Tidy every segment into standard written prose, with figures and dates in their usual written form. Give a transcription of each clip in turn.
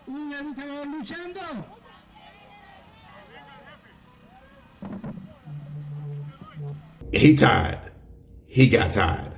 Un educador luchando. He tired. He got tired.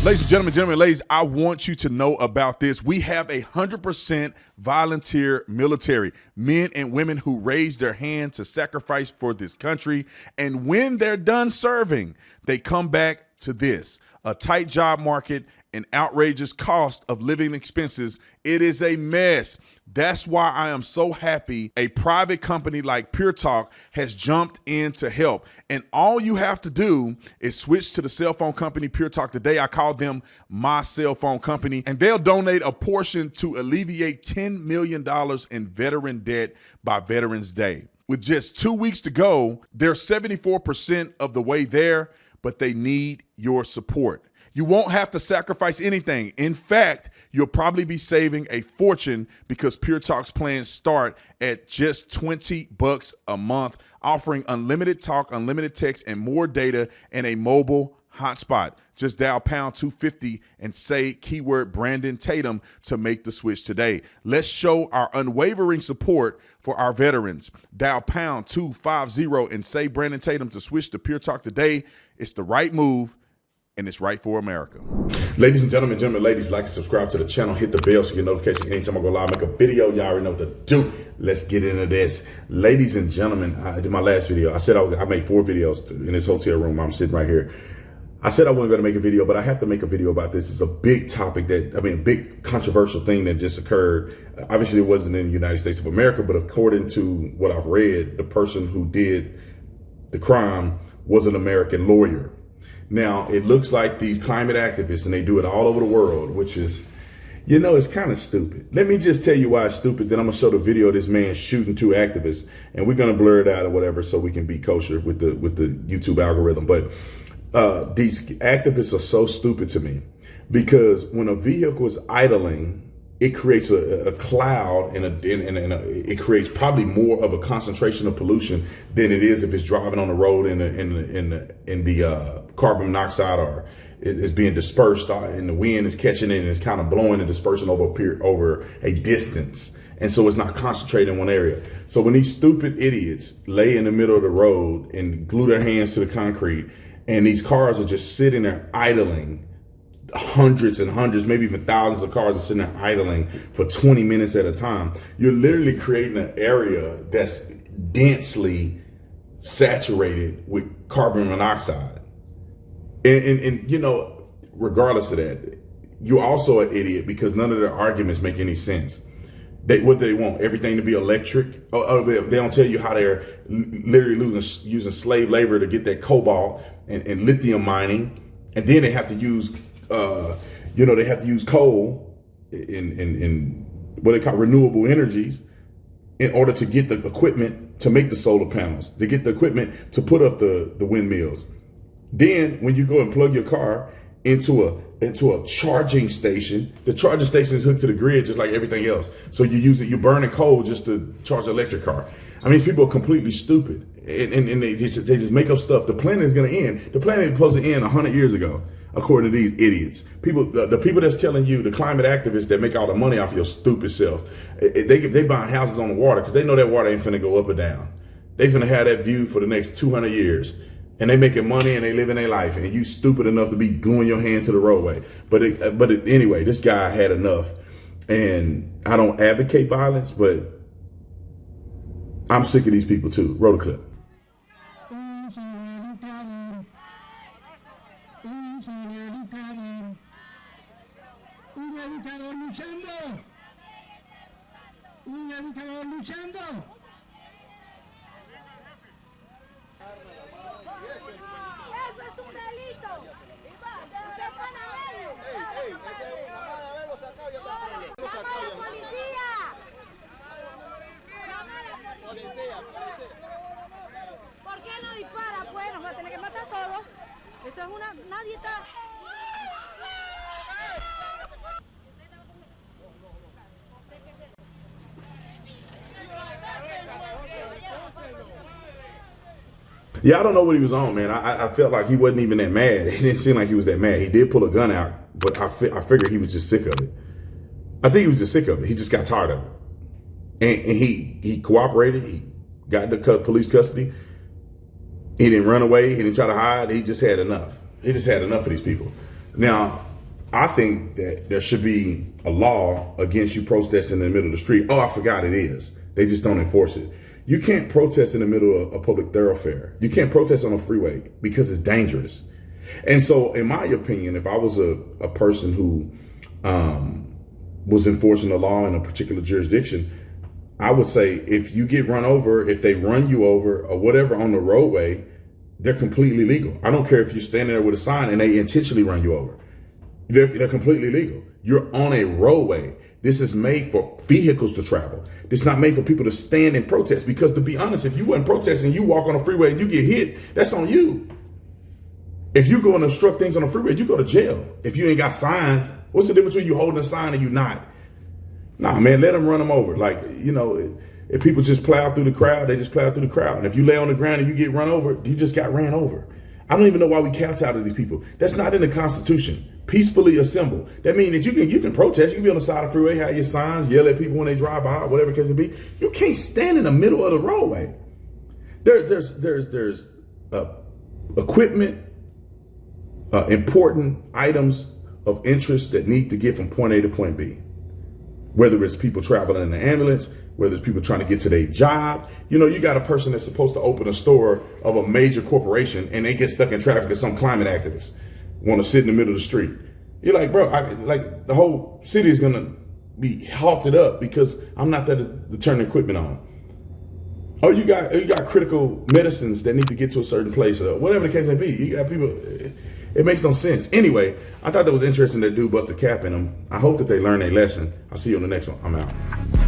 Ladies and gentlemen, ladies, I want you to know about this. We have 100% volunteer military, men and women who raise their hand to sacrifice for this country. And when they're done serving, they come back to this: a tight job market, an outrageous cost of living expenses. It is a mess. That's why I am so happy a private company like Pure Talk has jumped in to help. And all you have to do is switch to the cell phone company Pure Talk today. I call them my cell phone company, and they'll donate a portion to alleviate $10 million in veteran debt by Veterans Day. With just 2 weeks to go, they're 74% of the way there, but they need your support. You won't have to sacrifice anything. In fact, you'll probably be saving a fortune because Pure Talk's plans start at just $20 a month, offering unlimited talk, unlimited text, and more data and a mobile hotspot. Just dial pound 250 and say keyword Brandon Tatum to make the switch today. Let's show our unwavering support for our veterans. Dial pound 250 and say Brandon Tatum to switch to Pure Talk today. It's the right move, and it's right for America. Ladies and gentlemen, ladies, like and subscribe to the channel. Hit the bell so you get notifications anytime I go live, make a video. Y'all already know what to do. Let's get into this. Ladies and gentlemen, I did my last video. I said I made 4 videos in this hotel room. I'm sitting right here. I said I wasn't going to make a video, but I have to make a video about this. It's a big topic a big controversial thing that just occurred. Obviously, it wasn't in the United States of America, but according to what I've read, the person who did the crime was an American lawyer. Now, it looks like these climate activists, and they do it all over the world, which is, it's kind of stupid. Let me just tell you why it's stupid. Then I'm going to show the video of this man shooting 2 activists, and we're going to blur it out or whatever so we can be kosher with the YouTube algorithm. But these activists are so stupid to me, because when a vehicle is idling, it creates a cloud and it creates probably more of a concentration of pollution than it is if it's driving on the road in the carbon monoxide or is being dispersed and the wind is catching it and it's kind of blowing and dispersing over a distance. And so it's not concentrated in one area. So when these stupid idiots lay in the middle of the road and glue their hands to the concrete, and these cars are just sitting there idling, hundreds and hundreds, maybe even thousands of cars are sitting there idling for 20 minutes at a time, you're literally creating an area that's densely saturated with carbon monoxide. And regardless of that, you're also an idiot because none of their arguments make any sense. What they want, everything to be electric. They don't tell you how they're literally using slave labor to get that cobalt and lithium mining. And then they have to use they have to use coal in what they call renewable energies in order to get the equipment to make the solar panels, to get the equipment to put up the windmills. Then when you go and plug your car into a charging station, the charging station is hooked to the grid just like everything else. So you're burning coal just to charge an electric car. I mean, these people are completely stupid, and they just make up stuff. The planet is going to end. The planet is supposed to end 100 years ago, according to these idiots. The people that's telling you, the climate activists that make all the money off your stupid self, they buying houses on the water because they know that water ain't finna go up or down. They finna have that view for the next 200 years. And they making money and they living their life, and you stupid enough to be gluing your hand to the roadway. Anyway, this guy had enough. And I don't advocate violence, but I'm sick of these people too. Roll the clip. Un educador luchando. Eso es un delito. Usted panameño. Ese es una vara de haberlo sacado y otra vez. Llama a la policía. Llama a la policía. ¿Por qué no dispara? Pues nos va a tener que matar a todos. Eso es una... Nadie está... Yeah, I don't know what he was on, man. I felt like he wasn't even that mad. It didn't seem like he was that mad. He did pull a gun out, but I figured he was just sick of it. I think he was just sick of it. He just got tired of it. And he cooperated. He got into police custody. He didn't run away. He didn't try to hide. He just had enough. He just had enough of these people. Now, I think that there should be a law against you protesting in the middle of the street. Oh, I forgot it is. They just don't enforce it. You can't protest in the middle of a public thoroughfare. You can't protest on a freeway because it's dangerous. And so, in my opinion, if I was a person who was enforcing the law in a particular jurisdiction, I would say if you get run over, if they run you over or whatever on the roadway, they're completely legal. I don't care if you're standing there with a sign and they intentionally run you over. They're completely legal. You're on a roadway. This is made for vehicles to travel. This is not made for people to stand and protest, because to be honest, if you wasn't protesting, you walk on a freeway and you get hit, that's on you. If you go and obstruct things on the freeway, you go to jail. If you ain't got signs, what's the difference between you holding a sign and you not? Nah, man, let them run them over. Like, you know, if people just plow through the crowd, they just plow through the crowd. And if you lay on the ground and you get run over, you just got ran over. I don't even know why we kowtow to these people. That's not in the Constitution. Peacefully assemble. That means that you can protest. You can be on the side of the freeway, have your signs, yell at people when they drive by, whatever the case may be. You can't stand in the middle of the roadway. There's equipment, important items of interest that need to get from point A to point B. Whether it's people traveling in an ambulance, whether it's people trying to get to their job. You know, you got a person that's supposed to open a store of a major corporation and they get stuck in traffic because some climate activists want to sit in the middle of the street. You're like, bro, the whole city is going to be halted up because I'm not there to turn the equipment on. Oh, you got critical medicines that need to get to a certain place, or whatever the case may be. You got people. It makes no sense. Anyway, I thought that was interesting that dude busted cap in them. I hope that they learn their lesson. I'll see you on the next one. I'm out.